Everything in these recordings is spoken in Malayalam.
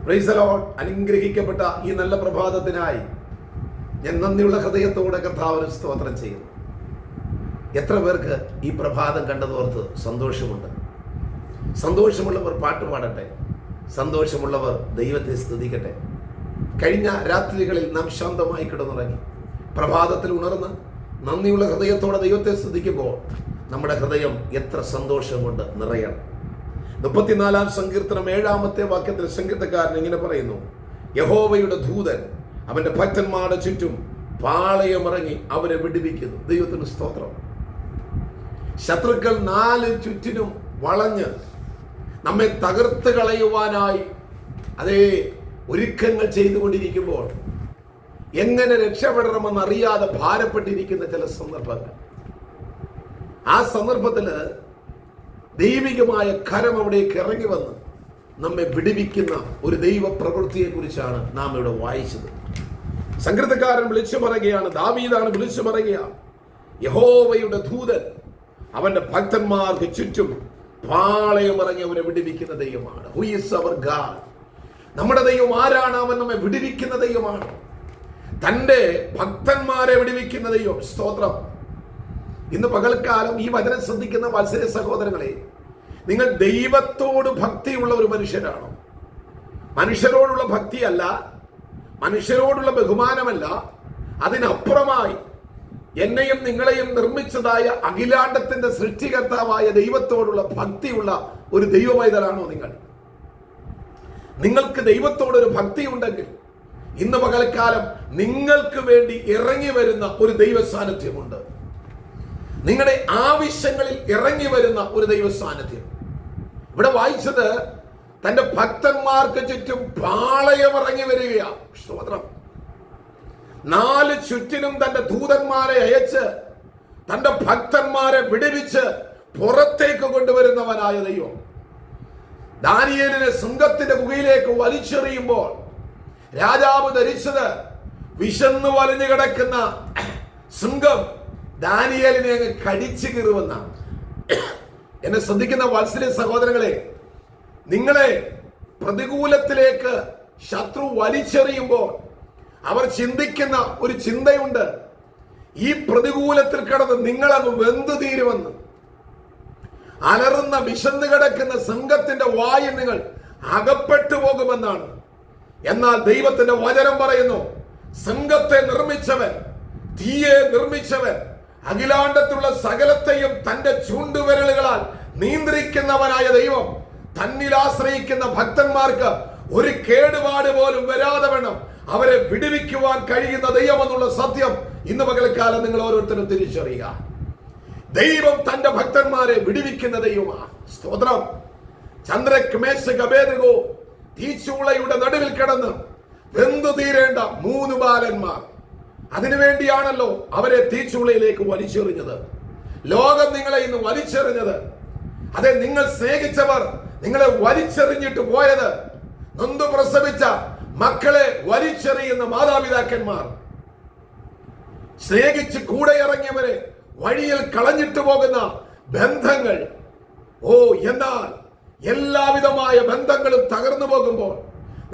Price the Lord. അനുഗ്രഹിക്കപ്പെട്ട ഈ നല്ല പ്രഭാതത്തിനായി ഞാൻ നന്ദിയുള്ള ഹൃദയത്തോടെ കർത്താവിന് സ്തോത്രം ചെയ്യുന്നു. എത്ര പേർക്ക് ഈ പ്രഭാതം കണ്ടതോർത്ത് സന്തോഷമുണ്ട്? സന്തോഷമുള്ളവർ പാട്ട് പാടട്ടെ, സന്തോഷമുള്ളവർ ദൈവത്തെ സ്തുതിക്കട്ടെ. കഴിഞ്ഞ രാത്രികളിൽ നാം ശാന്തമായി കിടന്നുറങ്ങി. പ്രഭാതത്തിൽ ഉണർന്ന് നന്ദിയുള്ള ഹൃദയത്തോടെ ദൈവത്തെ സ്തുതിക്കുമ്പോൾ നമ്മുടെ ഹൃദയം എത്ര സന്തോഷം കൊണ്ട് നിറയണം. 34-ാം സങ്കീർത്തനം 7-ാമത്തെ വാക്യത്തിൽ സങ്കീർത്തക്കാരൻ ഇങ്ങനെ പറയുന്നു: യഹോവയുടെ ദൂതൻ അവന്റെ ഭക്തന്മാരുടെ ചുറ്റും പാളയമിറങ്ങി അവരെ വിടുവിക്കുന്നു. ദൈവത്തിന് സ്തോത്രം. ശത്രുക്കൾ 4 ചുറ്റിനും വളഞ്ഞ് നമ്മെ തകർത്ത് കളയുവാനായി അതേ ഒരുക്കങ്ങൾ ചെയ്തുകൊണ്ടിരിക്കുമ്പോൾ എങ്ങനെ രക്ഷപ്പെടണമെന്ന് അറിയാതെ ഭാരപ്പെട്ടിരിക്കുന്ന ചില സന്ദർഭങ്ങൾ, ആ സന്ദർഭത്തിൽ ദൈവികമായ കരം അവിടേക്ക് ഇറങ്ങി വന്ന് നമ്മെ വിടുവിക്കുന്ന ഒരു ദൈവ പ്രവൃത്തിയെ കുറിച്ചാണ് നാം ഇവിടെ വായിച്ചത്. സങ്കീർത്തക്കാരൻ വിളിച്ചു പറയുകയാണ്, ദാവീദാണ് വിളിച്ചു പറയുകയാണ്, യഹോവയുടെ ദൂതൻ അവന്റെ ഭക്തന്മാർക്ക് ചുറ്റും പാളയമിറങ്ങി അവരെ വിടുവിക്കുന്ന ദൈവമാണ്. Who is our God? നമ്മുടെ ദൈവം ആരാണ്? അവൻ നമ്മെ വിടുവിക്കുന്ന ദൈവമാണ്. തന്റെ ഭക്തന്മാരെ വിടുവിക്കുന്ന ദൈവം. സ്തോത്രം. ഇന്ന് പകൽക്കാലം ഈ വചനം ശ്രദ്ധിക്കുന്ന വത്സര സഹോദരങ്ങളെ, നിങ്ങൾ ദൈവത്തോട് ഭക്തിയുള്ള ഒരു മനുഷ്യരാണോ? മനുഷ്യരോടുള്ള ഭക്തിയല്ല, മനുഷ്യരോടുള്ള ബഹുമാനമല്ല, അതിനപ്പുറമായി എന്നെയും നിങ്ങളെയും നിർമ്മിച്ചതായ അഖിലാണ്ടത്തിന്റെ സൃഷ്ടികർത്താവായ ദൈവത്തോടുള്ള ഭക്തിയുള്ള ഒരു ദൈവമൈതലാണോ നിങ്ങൾ? നിങ്ങൾക്ക് ദൈവത്തോടൊരു ഭക്തി ഉണ്ടെങ്കിൽ ഇന്ന് പകൽക്കാലം നിങ്ങൾക്ക് വേണ്ടി ഇറങ്ങി വരുന്ന ഒരു ദൈവ സാന്നിധ്യമുണ്ട്. നിങ്ങളുടെ ആവശ്യങ്ങളിൽ ഇറങ്ങി വരുന്ന ഒരു ദൈവ സാന്നിധ്യം. ഇവിടെ വായിച്ചത് തന്റെ ഭക്തന്മാർക്ക് ചുറ്റും പാളയമിറങ്ങി വരികയാണ്. സ്തോത്രം. 4 ചുറ്റിനും തന്റെ ദൂതന്മാരെ അയച്ച് തന്റെ ഭക്തന്മാരെ വിടുവിച്ച് പുറത്തേക്ക് കൊണ്ടുവരുന്നവനായ ദൈവം. ദാനിയേലിനെ സിംഹത്തിന്റെ ഗുഹയിലേക്ക് വലിച്ചെറിയുമ്പോൾ രാജാവ് ധരിച്ചത് വിശന്നു വലിഞ്ഞു കിടക്കുന്ന സിംഹം ദാനിയേലിനെ അങ്ങ് കടിച്ചു കീറുമെന്നാണ്. എന്നെ ശ്രദ്ധിക്കുന്ന വാത്സല്യ സഹോദരങ്ങളെ, നിങ്ങളെ പ്രതികൂലത്തിലേക്ക് ശത്രു വലിച്ചെറിയുമ്പോൾ അവർ ചിന്തിക്കുന്ന ഒരു ചിന്തയുണ്ട്, ഈ പ്രതികൂലത്തിൽ കിടന്ന് നിങ്ങളങ്ങ് വെന്തു തീരുമെന്ന്. അലറുന്ന വിശന്നു കിടക്കുന്ന സിംഹത്തിന്റെ വായിൽ നിങ്ങൾ അകപ്പെട്ടു പോകുമെന്നാണ്. എന്നാൽ ദൈവത്തിന്റെ വചനം പറയുന്നു, സിംഹത്തെ നിർമ്മിച്ചവൻ, തീയെ നിർമ്മിച്ചവൻ, അഖിലാണ്ടത്തുള്ള സകലത്തെയും തന്റെ ചൂണ്ടുവിരലുകളാൽ നിയന്ത്രിക്കുന്നവനായ ദൈവം തന്നിൽ ആശ്രയിക്കുന്ന ഭക്തന്മാർക്ക് ഒരു കേടുപാട് പോലും വരാതെ വേണം അവരെ വിടുവിക്കുവാൻ കഴിയുന്ന ദൈവം എന്നുള്ള സത്യം ഇന്ന് പകൽക്കാലം നിങ്ങൾ ഓരോരുത്തരും തിരിച്ചറിയുക. ദൈവം തന്റെ ഭക്തന്മാരെ വിടുവിക്കുന്ന ദൈവമാണ്. സ്തോത്രം. ചന്ദ്രക് മേശക് അബേദ്നെഗോ തീച്ചൂളയുടെ നടുവിൽ കിടന്ന് വെന്തു തീരേണ്ട 3 ബാലന്മാർ. അതിനുവേണ്ടിയാണല്ലോ അവരെ തീച്ചൂളയിലേക്ക് വലിച്ചെറിഞ്ഞത്. ലോകം നിങ്ങളെ ഇന്ന് വലിച്ചെറിഞ്ഞത്, അതെ, നിങ്ങൾ സ്നേഹിച്ചവർ നിങ്ങളെ വലിച്ചെറിഞ്ഞിട്ട് പോയത്, നൊന്തു പ്രസവിച്ച മക്കളെ വലിച്ചെറിയുന്ന മാതാപിതാക്കന്മാർ, സ്നേഹിച്ച് കൂടെ ഇറങ്ങിയവരെ വഴിയിൽ കളഞ്ഞിട്ട് പോകുന്ന ബന്ധങ്ങൾ. എന്നാൽ എല്ലാവിധമായ ബന്ധങ്ങളും തകർന്നു പോകുമ്പോൾ,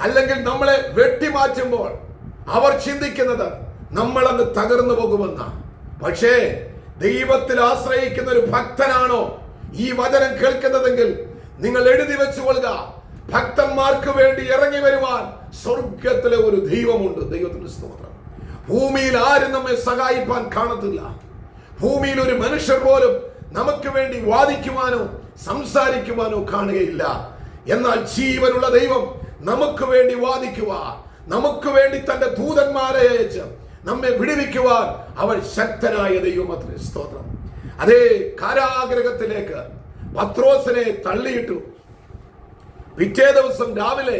അല്ലെങ്കിൽ നമ്മളെ വെട്ടിമാറ്റുമ്പോൾ അവർ ചിന്തിക്കുന്നത് നമ്മളങ്ങ് തകർന്നു പോകുമെന്ന. പക്ഷേ ദൈവത്തിൽ ആശ്രയിക്കുന്ന ഒരു ഭക്തനാണോ ഈ വചനം കേൾക്കുന്നതെങ്കിൽ നിങ്ങൾ എഴുതി വെച്ചുകൊള്ളുക, ഭക്തന്മാർക്ക് വേണ്ടി ഇറങ്ങി വരുവാൻ സ്വർഗത്തിലെ ഒരു ദൈവമുണ്ട്. ദൈവത്തിന്റെ സ്തോത്രം. ഭൂമിയിൽ ആരും നമ്മെ സഹായിപ്പാൻ കാണത്തില്ല. ഭൂമിയിൽ ഒരു മനുഷ്യർ പോലും നമുക്ക് വേണ്ടി വാദിക്കുവാനോ സംസാരിക്കുവാനോ കാണുകയില്ല. എന്നാൽ ജീവനുള്ള ദൈവം നമുക്ക് വേണ്ടി വാദിക്കുവാൻ, നമുക്ക് വേണ്ടി തന്റെ ദൂതന്മാരെ അയച്ച് നമ്മെ വിടുവിക്കുവാൻ അവൻ ശക്തനായ ദൈവമത്രേ. സ്തോത്രം. അതേ കാരാഗ്രഹത്തിലേക്ക് പത്രോസിനെ തള്ളിയിട്ടു. പിറ്റേ ദിവസം രാവിലെ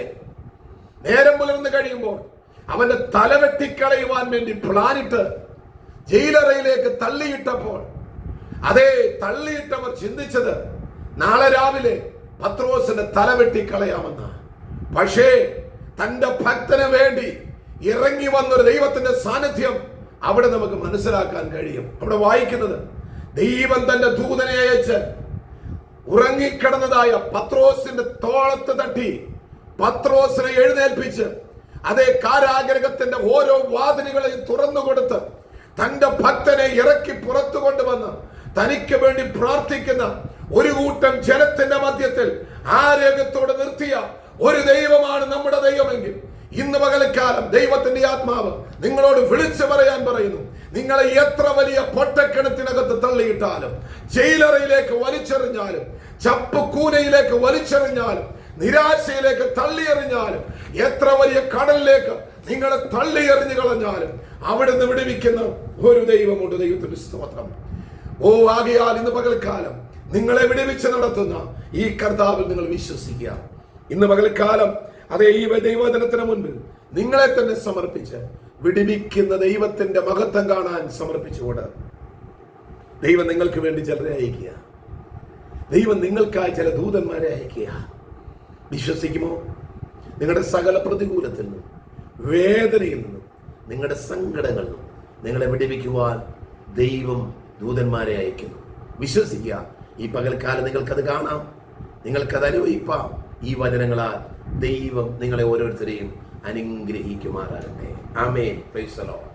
നേരം പുലർന്നു കഴിയുമ്പോൾ അവന്റെ തല വെട്ടിക്കളയുവാൻ വേണ്ടി പ്ലാനിട്ട് ജയിലറയിലേക്ക് തള്ളിയിട്ടപ്പോൾ, അതേ തള്ളിയിട്ടവർ ചിന്തിച്ചത് നാളെ രാവിലെ പത്രോസിന്റെ തല വെട്ടിക്കളയാമെന്ന്. പക്ഷേ തന്റെ ഭക്തന് വേണ്ടി ഇറങ്ങി വന്നൊരു ദൈവത്തിന്റെ സാന്നിധ്യം അവിടെ നമുക്ക് മനസ്സിലാക്കാൻ കഴിയും. അവിടെ വായിക്കുന്നത്, ദൈവം തന്റെ ദൂതനെ അയച്ച് ഉറങ്ങിക്കിടന്നതായ പത്രോസിന്റെ തോളത്ത് തട്ടി പത്രോസിനെ എഴുന്നേൽപ്പിച്ച് അതേ കാരാഗ്രഹത്തിന്റെ ഓരോ വാതിലുകളെയും തുറന്നു കൊടുത്ത് തന്റെ ഭക്തനെ ഇറക്കി പുറത്തു കൊണ്ടുവന്ന് തനിക്ക് വേണ്ടി പ്രാർത്ഥിക്കുന്ന ഒരു കൂട്ടം ജനത്തിന്റെ മധ്യത്തിൽ ആരോഗ്യത്തോടെ നിർത്തിയ ഒരു ദൈവമാണ് നമ്മുടെ ദൈവമെങ്കിൽ ഇന്ന് പകൽക്കാലം ദൈവത്തിന്റെ ആത്മാവ് നിങ്ങളോട് വിളിച്ചു പറയാൻ പറയുന്നു. നിങ്ങളെ എത്ര വലിയ പൊട്ടക്കിണത്തിനകത്ത് തള്ളിയിട്ടാലും, ജയിലറയിലേക്ക് വലിച്ചെറിഞ്ഞാലും, ചപ്പുകൂനയിലേക്ക് വലിച്ചെറിഞ്ഞാലും, നിരാശയിലേക്ക് തള്ളിയെറിഞ്ഞാലും, എത്ര വലിയ കടലിലേക്ക് നിങ്ങളെ തള്ളിയെറിഞ്ഞു കളഞ്ഞാലും അവിടുന്ന് വിടുവിക്കുന്ന ഒരു ദൈവമുണ്ട്. ദൈവത്തിന്റെ സ്തോത്രം. ആകയാൽ ഇന്ന് പകൽക്കാലം നിങ്ങളെ വിടുവിച്ച് നടത്തുന്ന ഈ കർത്താവിൽ നിങ്ങൾ വിശ്വസിക്കുക. ഇന്ന് പകൽക്കാലം അതേ ഈ ദൈവവചനത്തിന് മുൻപിൽ നിങ്ങളെ തന്നെ സമർപ്പിച്ച് വിടുവിക്കുന്ന ദൈവത്തിന്റെ മഹത്വം കാണാൻ സമർപ്പിച്ചുകൊണ്ട് ദൈവം നിങ്ങൾക്ക് വേണ്ടി ചിലരെ അയക്കുക. ദൈവം നിങ്ങൾക്കായി ചില ദൂതന്മാരെ അയക്കുക. വിശ്വസിക്കുമോ? നിങ്ങളുടെ സകല പ്രതികൂലത്തിൽ നിന്നും, വേദനയിൽ നിന്നും, നിങ്ങളുടെ സങ്കടങ്ങളിൽ നിന്നും നിങ്ങളെ വിടുവിക്കുവാൻ ദൈവം ദൂതന്മാരെ അയക്കുന്നു. വിശ്വസിക്കുക. ഈ പകൽക്കാലം നിങ്ങൾക്കത് കാണാം, നിങ്ങൾക്കത് അനുഭവിക്കാം. ഈ വചനങ്ങളാൽ ദൈവം നിങ്ങളെ ഓരോരുത്തരെയും അനുഗ്രഹിക്കുമാറാകട്ടെ. ആമേൻ. Praise the Lord.